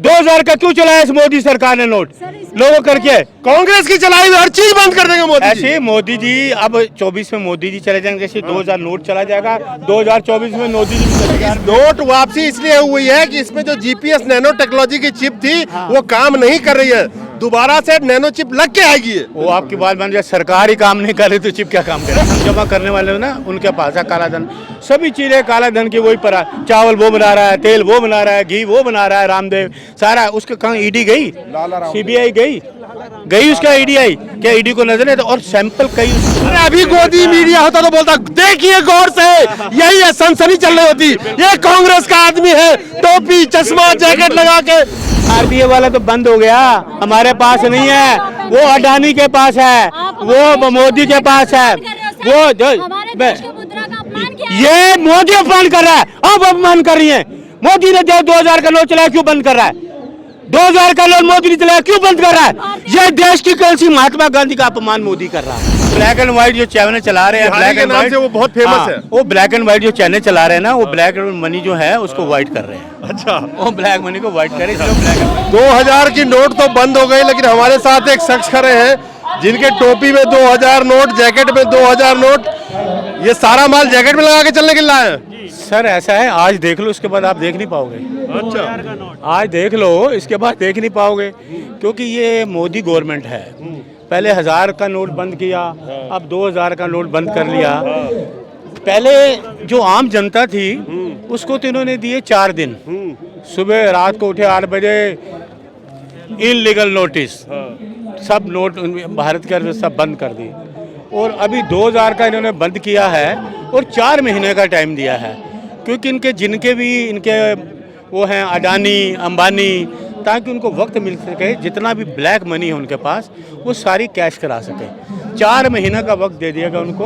2000 का क्यों चलाया इस मोदी सरकार ने नोट लोगों करके? कांग्रेस की चलाई हुई हर चीज बंद कर देंगे मोदी जी। ऐसे मोदी जी अब 24 में मोदी जी चले जाएंगे, जैसे 2000 नोट चला जाएगा 2024 में मोदी जी भी चले जाएंगे। नोट वापसी इसलिए हुई है कि इसमें जो जीपीएस नैनो टेक्नोलॉजी की चिप थी वो काम नहीं कर रही है, दोबारा से नैनो चिप लग के आएगी। वो आपकी बात मान जाए, सरकार ही काम नहीं कर रही तो चिप क्या काम करे? हम जमा करने वाले हो ना, उनके पास है काला धन, सभी चीजें काला धन की वही पर है। चावल वो बना रहा है, तेल वो बना रहा है, घी वो बना रहा है, रामदेव सारा उसके कहाँ ईडी गई, सीबीआई गई उसका ईडीआई, क्या ईडी को नजर नहीं? तो और सैंपल कई। अरे अभी गोदी मीडिया होता तो बोलता देखिए गौर से, यही है सनसनी चल रही होती, ये कांग्रेस का आदमी है, टोपी चश्मा जैकेट लगा के। आरबीआई वाला तो बंद हो गया, हमारे पास नहीं है, वो अडानी के पास है, वो मोदी के पास है, वो जो ये मोदी अपमान कर रहा है, अब अपमान कर रही है। मोदी ने 2000 का नोट चलाया, क्यों बंद कर रहा है? 2000 का नोट मोदी ने चलाया, क्यों बंद कर रहा है? ये देश की कौन सी महात्मा गांधी का अपमान मोदी कर रहा है? ब्लैक एंड व्हाइट जो चैनल चला रहे हैं, ब्लैक एंड व्हाइट, वो बहुत फेमस है। वो ब्लैक एंड व्हाइट जो चैनल चला रहे हैं ना, वो ब्लैक मनी जो है उसको व्हाइट कर रहे हैं। अच्छा, वो ब्लैक मनी को व्हाइट करे, 2000 की नोट तो बंद हो गई, लेकिन हमारे साथ एक शख्स खड़े हैं जिनके टोपी में 2000 नोट, जैकेट में 2000 नोट, ये सारा माल जैकेट में लगा के चलने के लिए है। सर ऐसा है, आज देख लो, इसके बाद आप देख नहीं पाओगे। अच्छा, आज देख लो, इसके बाद देख नहीं पाओगे, क्योंकि ये मोदी गवर्नमेंट है। पहले 1000 का नोट बंद किया, अब 2000 का नोट बंद कर लिया। पहले जो आम जनता थी उसको तो इन्होंने दिए 4 दिन, सुबह रात को उठे 8 बजे इनलीगल नोटिस, सब नोट भारत के सब बंद कर दिए। और अभी 2000 का इन्होंने बंद किया है और 4 महीने का टाइम दिया है, क्योंकि इनके जिनके भी इनके वो हैं अडानी अंबानी, ताकि उनको वक्त मिल सके, जितना भी ब्लैक मनी है उनके पास वो सारी कैश करा सके। 4 महीने का वक्त दे दिएगा उनको,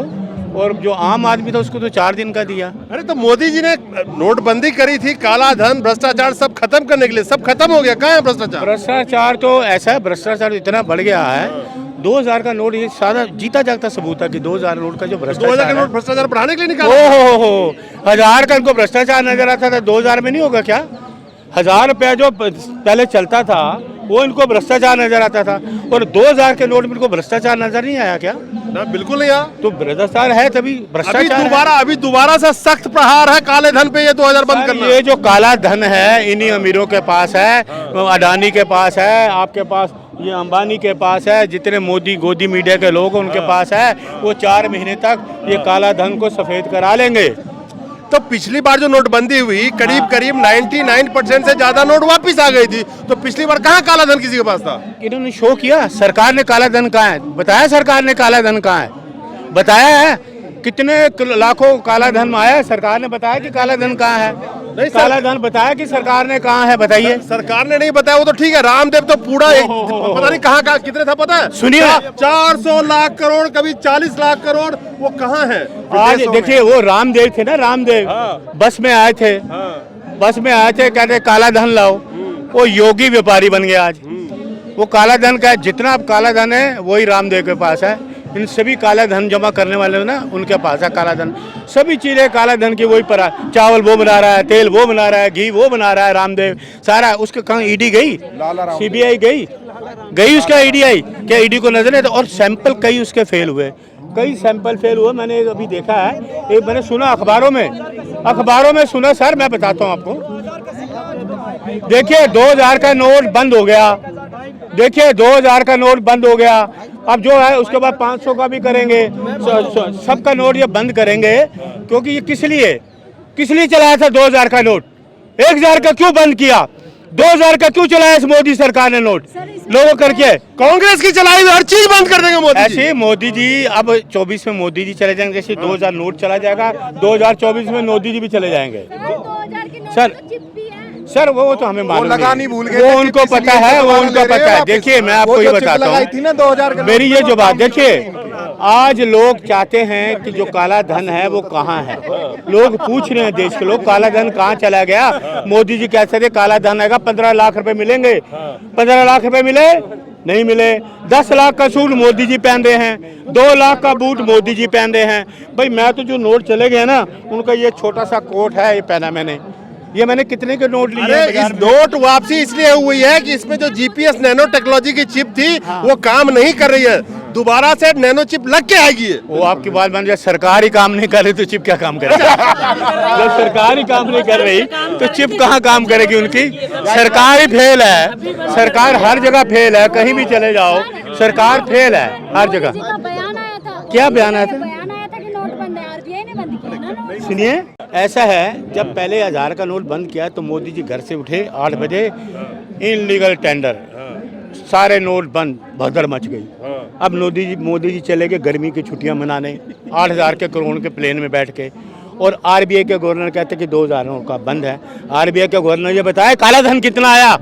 और जो आम आदमी था उसको तो 4 दिन का दिया। अरे तो मोदी जी ने नोटबंदी करी थी, काला धन भ्रष्टाचार सब खत्म करने के लिए, सब खत्म हो गया, कहाँ है भ्रष्टाचार? भ्रष्टाचार तो ऐसा है, भ्रष्टाचार इतना बढ़ गया है। 2000 का नोट ये सादा जीता जागता सबूत है कि 2000 नोट का जो 2000 का नोट भ्रष्टाचार बढ़ाने के लिए निकाला। हो 1000 का इनको भ्रष्टाचार नजर आता था, 2000 में नहीं होगा क्या? 1000 रुपया जो पहले चलता था वो इनको भ्रष्टाचार नजर आता था, और 2000 के नोट में इनको भ्रष्टाचार नजर नहीं आया क्या? ना, बिल्कुल नहीं आया। तो भ्रष्टाचार है तभी भ्रष्टाचार। अभी दोबारा से सख्त प्रहार है काले धन पे, ये 2000 बंद करना। ये जो काला धन है इन्हीं अमीरों के पास है, अडानी के पास है, आपके पास ये अंबानी के पास है, जितने मोदी गोदी मीडिया के लोग उनके पास है। वो 4 महीने तक ये काला धन को सफेद करा लेंगे। तो पिछली बार जो नोटबंदी हुई करीब 99% से ज्यादा नोट वापस आ गई थी, तो पिछली बार कहाँ काला धन किसी के पास था? इन्होंने शो किया, सरकार ने काला धन कहाँ है बताया, सरकार ने काला धन कहाँ है बताया है? कितने लाखों काला धन आया, सरकार ने बताया कि काला धन कहाँ है? नहीं, काला धन बताया कि सरकार ने कहाँ है, बताइए। सरकार ने नहीं बताया, वो तो ठीक है, रामदेव तो पूरा पता नहीं कहाँ कितने था पता है? सुनिए, 400 लाख करोड़, कभी 40 लाख करोड़, वो कहाँ है? आज देखिए, वो रामदेव थे ना, रामदेव बस में आए थे, बस में आए थे, कहते काला धन लाओ, वो योगी व्यापारी बन गया आज। वो काला धन का जितना अब काला धन है वही रामदेव के पास है। इन सभी काला धन जमा करने वाले ना उनके पास है काला धन, सभी चीजें काला धन की वही पर है। चावल वो बना रहा है, तेल वो बना रहा है, घी वो बना रहा है, रामदेव सारा उसके कहाँ ईडी गई, सीबीआई गई उसका ईडीआई, क्या ईडी को नजर नहीं? तो और सैंपल कई उसके फेल हुए, कई सैंपल फेल हुए। मैंने अभी देखा है, एक मैंने सुना अखबारों में सुना सर, मैं बताता हूँ आपको। देखिए 2000 का नोट बंद हो गया, देखिए 2000 का नोट बंद हो गया, अब जो है उसके बाद 500 का भी करेंगे, सबका नोट ये बंद करेंगे। क्योंकि ये किस लिए चलाया था 2000 का नोट? 1000 का क्यों बंद किया? 2000 का क्यों चलाया इस मोदी सरकार ने नोट लोगों करके? कांग्रेस की चलाई हुई हर चीज बंद कर देंगे मोदी जी। ऐसे मोदी जी अब 24 में मोदी जी चले जाएंगे, जैसे 2000 नोट चला जाएगा 2024 में मोदी जी भी चले जाएंगे। सर वो तो हमें मालूम नहीं, वो उनको पता है, वो उनको पता है। देखिए मैं आपको ये बताता हूँ, मेरी ये जो बात देखिए, आज लोग चाहते हैं कि जो काला धन है वो कहाँ है। लोग पूछ रहे हैं, देश के लोग, काला धन कहाँ चला गया? मोदी जी कहते थे काला धन आएगा, 15 लाख रुपए मिलेंगे, 15 लाख रुपए मिले नहीं मिले। 10 लाख का सूट मोदी जी पहन रहे हैं, 2 लाख का बूट मोदी जी पहन रहे हैं। भाई मैं तो जो नोट चले गए ना, उनका ये छोटा सा कोट है, ये पहना मैंने, ये मैंने कितने के नोट लिए अरे हैं इस बाजार में? नोट वापसी इसलिए हुई है कि इसमें जो जीपीएस नैनो टेक्नोलॉजी की चिप थी वो काम नहीं कर रही है, दोबारा से नैनो चिप लग के आएगी ये। वो आपकी बात मान जाए, सरकार ही काम नहीं कर रही तो चिप क्या काम करेगी? जब सरकार ही काम नहीं कर रही तो चिप कहाँ काम करेगी उनकी? सरकार ही फेल है, सरकार हर जगह फेल है, कहीं भी चले जाओ सरकार फेल है हर मोदी जगह। जी का बयान आया था। क्या बयान आया था? बयान आया था कि नोट बंद है, आरबीआई ने बंद किया ना नोट। सुनिए, ऐसा है, जब पहले 1000 का नोट बंद किया तो मोदी जी घर से उठे 8 बजे, इनलीगल टेंडर, सारे नोट बंद, भगदड़ मच गई। अब मोदी जी चले गए गर्मी की छुट्टियां मनाने 8000 के करोड़ के प्लेन में बैठ के, और आरबीआई के गवर्नर कहते कि 2000 नोट का बंद है। आरबीआई के गवर्नर ये बताया काला धन कितना आया?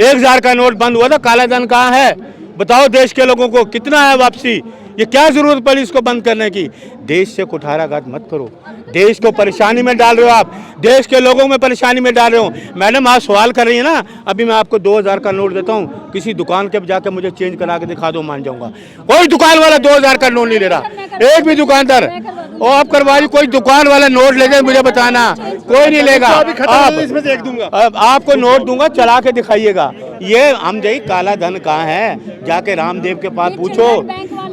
1000 का नोट बंद हुआ था, काला धन कहाँ है? बताओ देश के लोगों को कितना है वापसी? ये क्या जरूरत पड़ी इसको बंद करने की? देश से कुठाराघात मत करो, देश को परेशानी में डाल रहे हो आप, देश के लोगों में परेशानी में डाल रहे हो। मैडम आप सवाल कर रही है ना, अभी मैं आपको 2000 का नोट देता हूँ, किसी दुकान के जाकर मुझे चेंज करा के दिखा दो, मान जाऊंगा। कोई दुकान वाला 2000 का नोट नहीं ले रहा, एक भी दुकानदार। और आप करवा दी, कोई दुकान वाला नोट ले जाए मुझे बताना, कोई नहीं लेगा। आप इसमें से एक दूंगा। अब आपको नोट दूंगा, चला के दिखाइएगा। ये हम जई काला धन कहाँ है, जाके रामदेव के पास पूछो।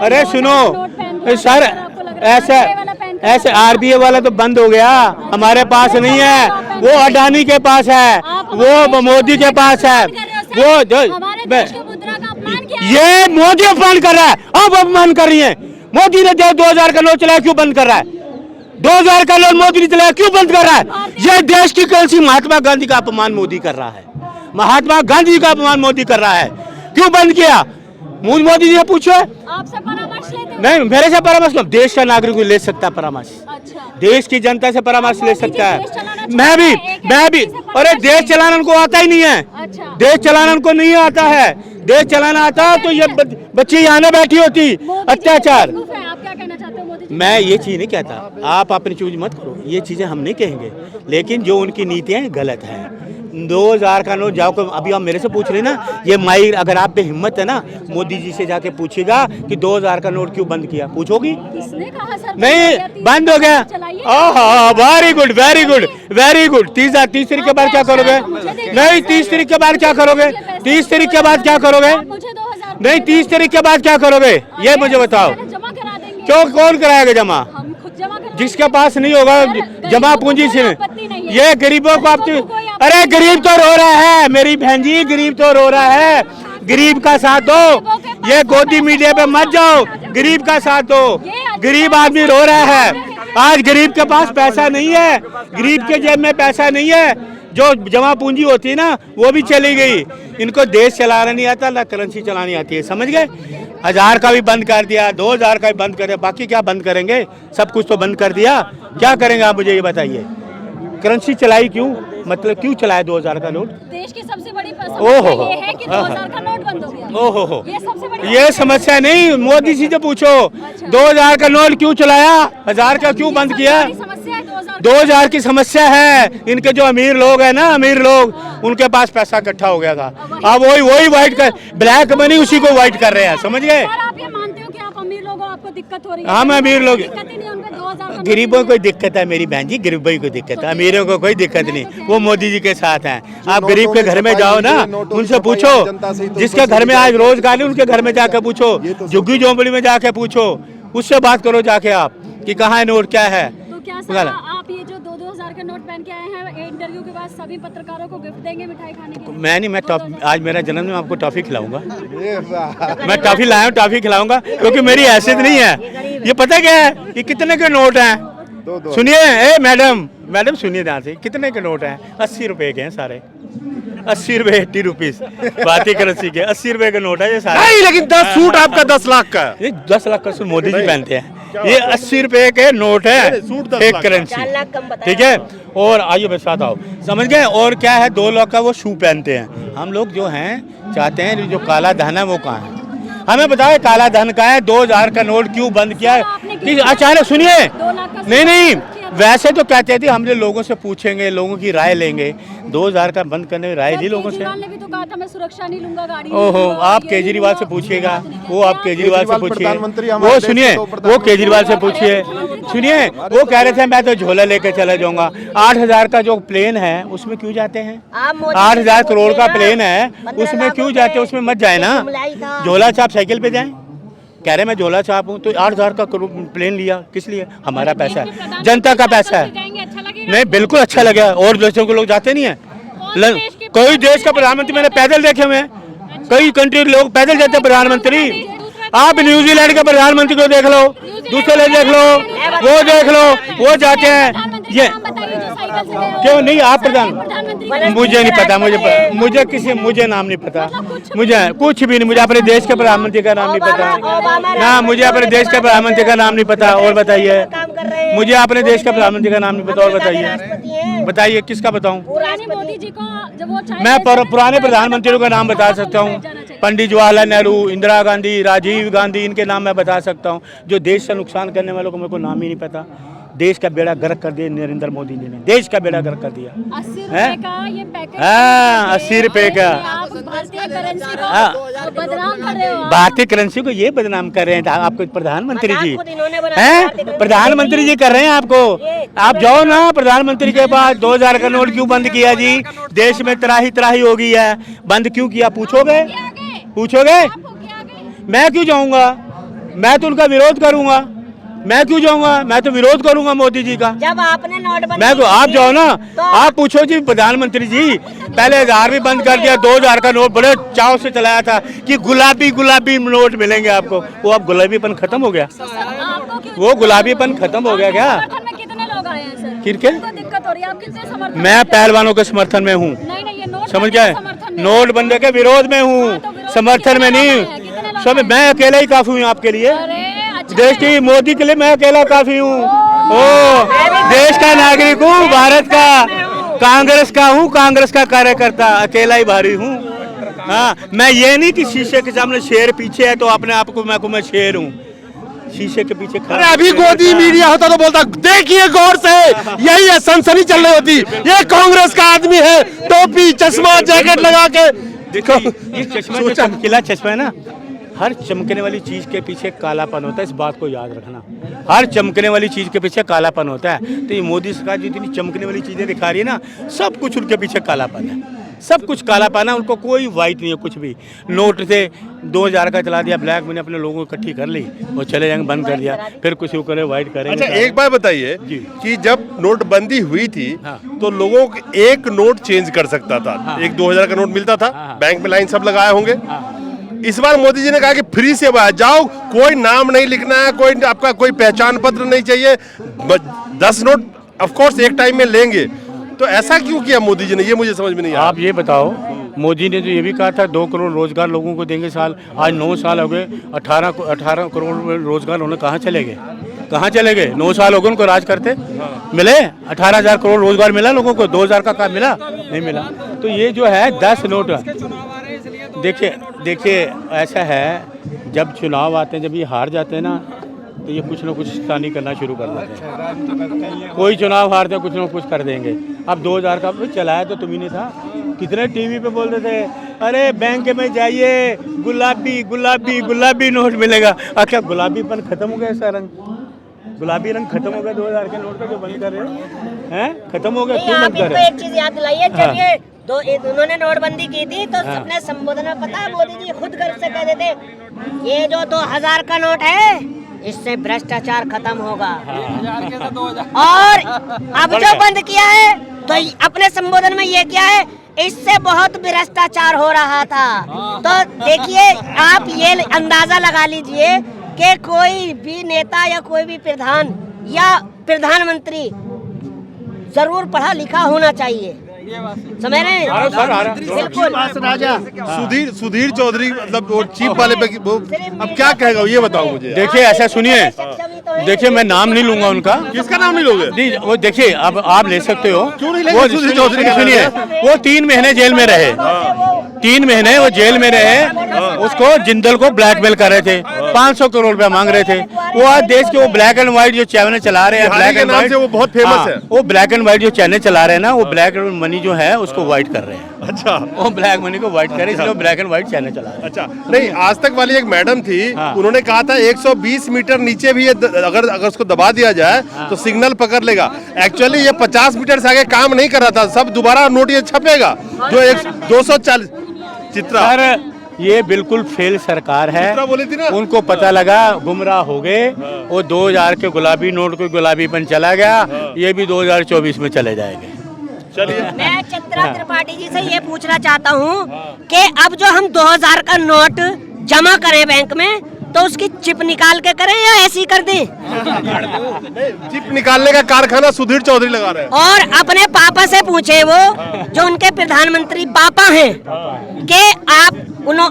अरे सुनो सर, ऐसे आरबीआई वाला तो बंद हो गया, हमारे पास नहीं है, वो अडानी के पास है, वो मोदी के पास है। वो जो ये मोदी अपमान कर रहा है, आप अपमान कर रही हैं। मोदी ने 2000 का नोट चलाया, क्यों बंद कर रहा है? 2000 का नोट मोदी ने चलाया, क्यों बंद कर रहा है? ये देश की करेंसी, महात्मा गांधी का अपमान मोदी कर रहा है, महात्मा गांधी का अपमान मोदी कर रहा है। क्यों बंद किया? मोदी जी से पूछो। आपसे परामर्श लेते हैं? नहीं, मेरे से परामर्श क्यों? देश का नागरिक ले सकता है परामर्श, अच्छा, देश की जनता से परामर्श ले सकता देश चलाना है। मैं भी अरे देश चलाना उनको आता ही नहीं है, अच्छा। देश चलाना उनको नहीं आता है। देश चलाना आता तो ये बच्ची यहाँ ना बैठी होती। अत्याचार, आप क्या कहना चाहते हो मोदी जी? मैं ये चीज़ नहीं कहता, आप अपनी चूज मत करो, ये चीज़ें हम नहीं कहेंगे, लेकिन जो उनकी नीतियाँ गलत हैं। 2000 का नोट जाओ, अभी आप मेरे से पूछ रहे ना, ये माई अगर आप पे हिम्मत है ना, मोदी जी से जाके पूछेगा कि 2000 का नोट क्यों बंद किया, पूछोगी? किसने कहा सर? नहीं, बंद हो गया। Very good very good very good. 30 तारीख के बाद क्या करोगे? नहीं, 30 तारीख के बाद क्या करोगे? 30 तारीख के बाद क्या करोगे? मुझे 2000 नहीं, 30 तारीख के बाद क्या करोगे ये मुझे बताओ। जमा करा देंगे। क्यों, कौन कराएगा जमा? हम खुद जमा करा जिसके पास नहीं होगा जमा पूंजी से। ये गरीबों को आप, अरे गरीब तो रो रहा है मेरी बहन जी, गरीब तो रो रहा है, गरीब का साथ दो। ये गोदी मीडिया पे मत जाओ, गरीब का साथ दो। गरीब आदमी रो रहा है, आज गरीब के पास पैसा नहीं है, गरीब के जेब में पैसा नहीं है, जो जमा पूंजी होती है ना वो भी चली गई। इनको देश चलाना नहीं आता, ना करेंसी चलानी आती है, समझ गए? 1000 का भी बंद कर दिया, 2000 का भी बंद कर दिया, बाकी क्या बंद करेंगे? सब कुछ तो बंद कर दिया, क्या करेंगे आप मुझे ये बताइए? करेंसी चलाई क्यों, मतलब क्यों चलाया 2000 का नोट? देश की सबसे बड़ी ओहो। समस्या ये है कि 2000 का नोट बंद हो गया। ओहो, ये सबसे बड़ी ये समस्या नहीं, मोदी जी से पूछो 2000 का नोट क्यों चलाया, 1000 का क्यों बंद किया? समस्या है 2000 की समस्या है। इनके जो अमीर लोग हैं ना, अमीर लोग, उनके पास पैसा इकट्ठा हो गया था, अब वही व्हाइट कर, ब्लैक मनी उसी को व्हाइट कर रहे हैं, समझ गए? सर आप ये मानते हो कि आप अमीर लोग हो, आपको दिक्कत हो रही है? हम अमीर लोग, दिक्कत ही नहीं, उनके 2000 का गरीबों को कोई दिक्कत है मेरी बहन जी, गरीबों को दिक्कत है, अमीरों को कोई दिक्कत नहीं, वो मोदी जी के साथ हैं। आप गरीब के घर में जाओ ना, उनसे पूछो, जिसके घर में आज रोजगार नहीं उनके घर में जाके पूछो, झुग्गी झोंपड़ी में जाके पूछो, उससे बात करो जाके आप कि कहाँ है नोट, क्या है। तो क्या सर आप ये जो 2000 का नोट पहन के आए हैं, इंटरव्यू के बाद सभी पत्रकारों को गिफ्ट देंगे मिठाई खाने के लिए? मैं नहीं, मैं आज मेरा जन्मदिन, मैं आपको टॉफी खिलाऊंगा, मैं टॉफी लाया हूँ, टॉफी खिलाऊंगा, क्योंकि मेरी हैसियत नहीं है। ये पता क्या है, ये कितने के नोट हैं? सुनिए, ए मैडम सुनिए ध्यान से, कितने के नोट हैं? 80 रुपए के हैं सारे, 80 रुपए, 80 रुपीज, भारतीय करेंसी के 80 रुपए के नोट है ये सारे। नहीं, लेकिन 10 सूट आपका 10 लाख का है। ये 10 लाख का सूट मोदी जी पहनते हैं, ये 80 रुपए के नोट है, सूट 10 एक लाख करेंसी, ठीक है? और आइए मैं साथ आओ, समझ गए? और क्या है, 2 लाख का वो शू पहनते हैं। हम लोग जो हैं चाहते हैं जो काला धन है वो कहाँ है, हमें बताओ काला धन का है। 2000 का नोट क्यों बंद किया है? अचानक सुनिए, नहीं, वैसे तो कहते थे हमने लोगों से पूछेंगे, लोगों की राय लेंगे, 2000 का बंद करने में राय ली लोगों से। केजरीवाल ने भी तो कहा था मैं सुरक्षा नहीं लूंगा गाड़ी। ओहो, आप केजरीवाल से पूछिएगा, वो आप केजरीवाल से पूछिए, प्रधानमंत्री हमारे वो देश सुनिए, के तो वो प्रधानमंत्री केजरीवाल से पूछिए, सुनिए, वो कह रहे थे मैं तो झोला लेके चला जाऊंगा। 8,000 का जो प्लेन है उसमें क्यों जाते हैं? 8,000 करोड़ का प्लेन है, उसमें क्यों जाते? उसमें मत जाए ना, झोला छाप साइकिल पे जाए। कह रहे मैं झोला छाप हूँ, तो 8,000 का प्लेन लिया किस लिए? हमारा पैसा है, जनता का पैसा है। नहीं, बिल्कुल अच्छा लगा। और देशों के लोग जाते नहीं है, कोई देश का प्रधानमंत्री मैंने पैदल देखे हुए हैं, कई कंट्री लोग पैदल जाते हैं प्रधानमंत्री। आप न्यूजीलैंड के प्रधानमंत्री को देख लो, दूसरे देख लो, वो देख लो, वो जाते हैं। ये क्यों नहीं? आप मुझे नहीं पता, मुझे नाम नहीं पता, मुझे कुछ भी नहीं, मुझे अपने देश के प्रधानमंत्री का नाम नहीं पता ना, मुझे अपने देश के प्रधानमंत्री का नाम नहीं पता। और बताइए, मुझे अपने देश के प्रधानमंत्री का नाम नहीं पता। और बताइए किसका बताऊं? मोदी जी को जब वो मैं पुराने प्रधानमंत्रियों का नाम बता सकता हूँ, पंडित जवाहरलाल नेहरू, इंदिरा गांधी, राजीव गांधी, इनके नाम मैं बता सकता हूँ। जो देश से नुकसान करने वालों को मेरे को नाम ही नहीं पता। देश का बेड़ा गर्क कर दिया नरेंद्र मोदी जी ने, देश का बेड़ा गर्क कर दिया। 80 रुपए का ये पैकेट, हाँ 80 रुपए का। आप भारतीय करेंसी को बदनाम कर रहे हो। भारतीय करेंसी को ये बदनाम कर रहे हैं आपको प्रधानमंत्री जी हैं? प्रधानमंत्री जी कर रहे हैं आपको। आप जाओ ना प्रधानमंत्री के पास, 2,000 का नोट क्यों बंद किया जी? देश में त्राही त्राही हो गई है, बंद क्यों किया? पूछोगे? मैं क्यों जाऊंगा? मैं तो उनका विरोध करूंगा। मैं क्यों जाऊंगा? मैं तो विरोध करूंगा मोदी जी का। जब आपने नोटबंदी, मैं तो, आप जाओ ना, तो आप पूछो जी प्रधानमंत्री जी, पहले 1000 भी बंद कर दिया, 2,000 का नोट बड़े चाव से चलाया था कि गुलाबी नोट मिलेंगे आपको। वो अब गुलाबीपन खत्म हो गया, वो गुलाबीपन खत्म हो गया क्या? कितने लोग आए हैं सर? क्रिकेट दिक्कत हो रही है, आप किससे समर्थन? मैं पहलवानों के समर्थन में हूँ। समझ गए? नोटबंदी के विरोध में हूँ, समर्थन में नहीं। सब मैं अकेला ही काफी हूँ आपके लिए, देश की मोदी के लिए मैं अकेला काफी हूँ। ओ, देश का नागरिक हूँ, भारत का, कांग्रेस का हूँ, कांग्रेस का कार्यकर्ता, अकेला ही भारी हूँ। हाँ, मैं ये नहीं कि शीशे के सामने शेर पीछे है तो अपने आप को मैं शेर हूँ, शीशे के पीछे खड़ा। अरे अभी गोदी मीडिया होता तो बोलता देखिए गौर से, यही है, सनसनी चल रही होती। ये कांग्रेस का आदमी है, टोपी चश्मा जैकेट लगा के। देखो ये चश्मा जो चमकीला चश्मा है ना, हर चमकने वाली चीज के पीछे कालापन होता है, इस बात को याद रखना। हर चमकने वाली चीज के पीछे कालापन होता है। तो ये मोदी सरकार जितनी चमकने वाली चीजें दिखा रही है ना, सब कुछ उनके पीछे कालापन है, सब कुछ कालापन है। उनको कोई वाइट नहीं है कुछ भी। नोट से 2,000 का चला दिया, ब्लैक मनी अपने लोगों को इकट्ठी कर ली और चले जाएंगे, बंद कर दिया, फिर कुछ वो करे वाइट करेंगे। अच्छा एक बात बताइए कि जब नोटबंदी हुई थी तो लोगों को एक नोट चेंज कर सकता था, एक 2,000 का नोट मिलता था, बैंक में लाइन सब लगाए होंगे। इस बार मोदी जी ने कहा कि फ्री से जाओ, कोई नाम नहीं लिखना है, कोई आपका कोई पहचान पत्र नहीं चाहिए, 10 नोट ऑफ कोर्स एक टाइम में लेंगे। तो ऐसा क्यों किया मोदी जी ने, ये मुझे समझ में नहीं आया। आप ये बताओ, मोदी ने तो ये भी कहा था 2 करोड़ रोजगार लोगों को देंगे साल, आज 9 साल हो गए, 18 करोड़ रोजगार उन्हें कहाँ चले गए? कहाँ चले गए? 9 साल हो गए उनको राज करते। मिले 18,000 करोड़ रोजगार मिला लोगों को, 2,000 का काम मिला नहीं मिला। तो ये जो है 10 नोट, देखिए ऐसा है, जब चुनाव आते हैं, जब ये हार जाते हैं ना, तो ये कुछ ना कुछ शैतानी करना शुरू कर देते हैं। कोई चुनाव हारते कुछ ना कुछ कर देंगे। अब 2,000 का चलाया तो तुम्ही ने था, कितने टीवी पे बोलते थे, अरे बैंक में जाइए गुलाबी नोट मिलेगा। क्या गुलाबीपन खत्म हो गया? सर गुलाबी रंग खत्म हो गया 2,000 के नोट का जो बंद कर रहे हैं, खत्म हो गया। क्यों बंद कर रहे हैं? एक चीज याद दिलाइए, जब ये उन्होंने नोटबंदी की थी तो अपने संबोधन में पता है मोदी जी खुद गर्व से कह देते, ये जो 2,000 का नोट है इससे भ्रष्टाचार खत्म होगा। और अब जो बंद किया है तो अपने संबोधन में ये क्या है, इससे बहुत भ्रष्टाचार हो रहा था। तो देखिए आप ये अंदाजा लगा लीजिए कि कोई भी नेता या कोई भी प्रधान या प्रधानमंत्री जरूर पढ़ा लिखा होना चाहिए, समझ रहे हैं? बिल्कुल। सुधीर चौधरी मतलब वो चीफ वाले पे वो अब क्या कहेगा ये बताओ मुझे। देखिए ऐसा सुनिए, देखिए मैं नाम नहीं लूंगा उनका। किसका नाम नहीं लोगे? जी वो देखिए, अब आप ले सकते हो। क्यों नहीं लेंगे? सुधीर चौधरी सुनिए, वो 3 महीने जेल में रहे, 3 महीने वो जेल में रहे। उसको जिंदल को ब्लैकमेल कर रहे थे, 500 करोड़ रुपया मांग रहे थे। वो आज देश के वो ब्लैक एंड व्हाइट जो चैनल चला रहे हैं, बिहारी ब्लैक के एंड नाम व्हाइट से वो बहुत फेमस है। वो ब्लैक एंड व्हाइट जो चैनल चला रहे हैं ना, वो ब्लैक एंड मनी जो है उसको व्हाइट कर रहे हैं। अच्छा वो ब्लैक मनी को व्हाइट कर रहे हैं, इसलिए ब्लैक एंड व्हाइट चैनल चला रहे हैं। अच्छा, नहीं आज तक वाली एक मैडम थी, हाँ। उन्होंने कहा था 120 मीटर नीचे भी ये अगर उसको दबा दिया जाए तो सिग्नल पकड़ लेगा। एक्चुअली ये 50 मीटर से आगे काम नहीं कर रहा था, सब दोबारा नोट ये छपेगा जो 240 चित्रा सर ये बिल्कुल फेल सरकार है। चित्रा बोली थी ना, उनको पता लगा गुमराह हो गए, वो 2000 के गुलाबी नोट को गुलाबीपन चला गया, ये भी 2024 में चले जाएंगे। चलिए मैं चित्रा त्रिपाठी जी से ये पूछना चाहता हूँ कि अब जो हम 2000 का नोट जमा करें बैंक में तो उसकी चिप निकाल के करें या ऐसे ही कर दें? चिप निकालने का कारखाना सुधीर चौधरी लगा रहे हैं। और अपने पापा से पूछे वो जो उनके प्रधानमंत्री पापा हैं कि आप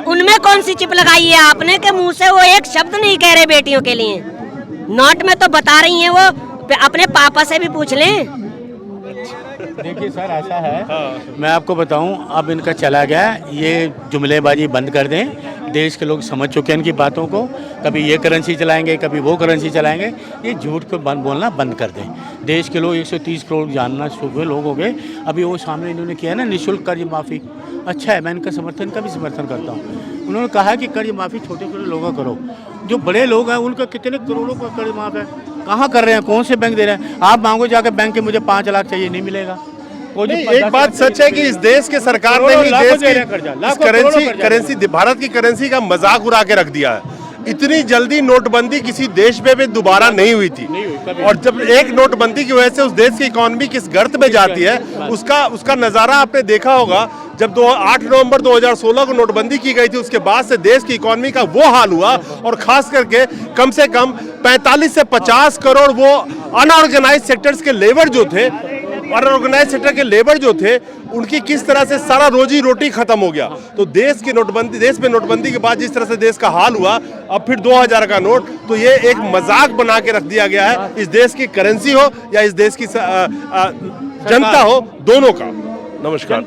उनमें कौन सी चिप लगाई है आपने, के मुंह से वो एक शब्द नहीं कह रहे बेटियों के लिए। नोट में तो बता रही हैं वो, अपने पापा से भी पूछ लें। देखिए सर ऐसा है, मैं आपको बताऊं, अब इनका चला गया, ये जुमलेबाजी बंद कर दें। देश के लोग समझ चुके हैं इनकी बातों को, कभी ये करेंसी चलाएंगे कभी वो करेंसी चलाएंगे, ये झूठ को बोलना बंद कर दें। देश के लोग 130 करोड़ जानना शुरू लोग हो गए। अभी वो सामने इन्होंने किया ना निःशुल्क कर्ज माफ़ी, अच्छा है, मैं इनका समर्थन का भी समर्थन करता हूँ। उन्होंने कहा कि कर्ज माफ़ी छोटे छोटे लोगों करो, जो बड़े लोग हैं उनका कितने करोड़ों का कर्ज माफ़ है, कहाँ कर रहे हैं, कौन से बैंक दे रहे हैं? आप मांगो जाकर बैंक के मुझे 5 लाख चाहिए, नहीं मिलेगा। वो जो एक बात सच है कि इस देश के सरकार ने ही देश की करेंसी भारत की करेंसी का मजाक उड़ा के रख दिया है। इतनी जल्दी नोटबंदी किसी देश में भी दोबारा नहीं हुई थी, और जब एक नोटबंदी की वजह से उस देश की इकोनॉमी किस गर्त में जाती है उसका नजारा आपने देखा होगा। जब 8 नवंबर 2016 को नोटबंदी की गई थी, उसके बाद से देश की इकोनॉमी का वो हाल हुआ, और खास करके कम से कम 45 से 50 करोड़ वो अनऑर्गेनाइज सेक्टर्स के लेबर जो थे, अनऑर्गेनाइज सेक्टर के लेबर जो थे, उनकी किस तरह से सारा रोजी रोटी खत्म हो गया। तो देश में नोटबंदी के बाद जिस तरह से देश का हाल हुआ, अब फिर 2000 का नोट, तो ये एक मजाक बना के रख दिया गया है इस देश की करेंसी हो या इस देश की जनता हो, दोनों का। नमस्कार।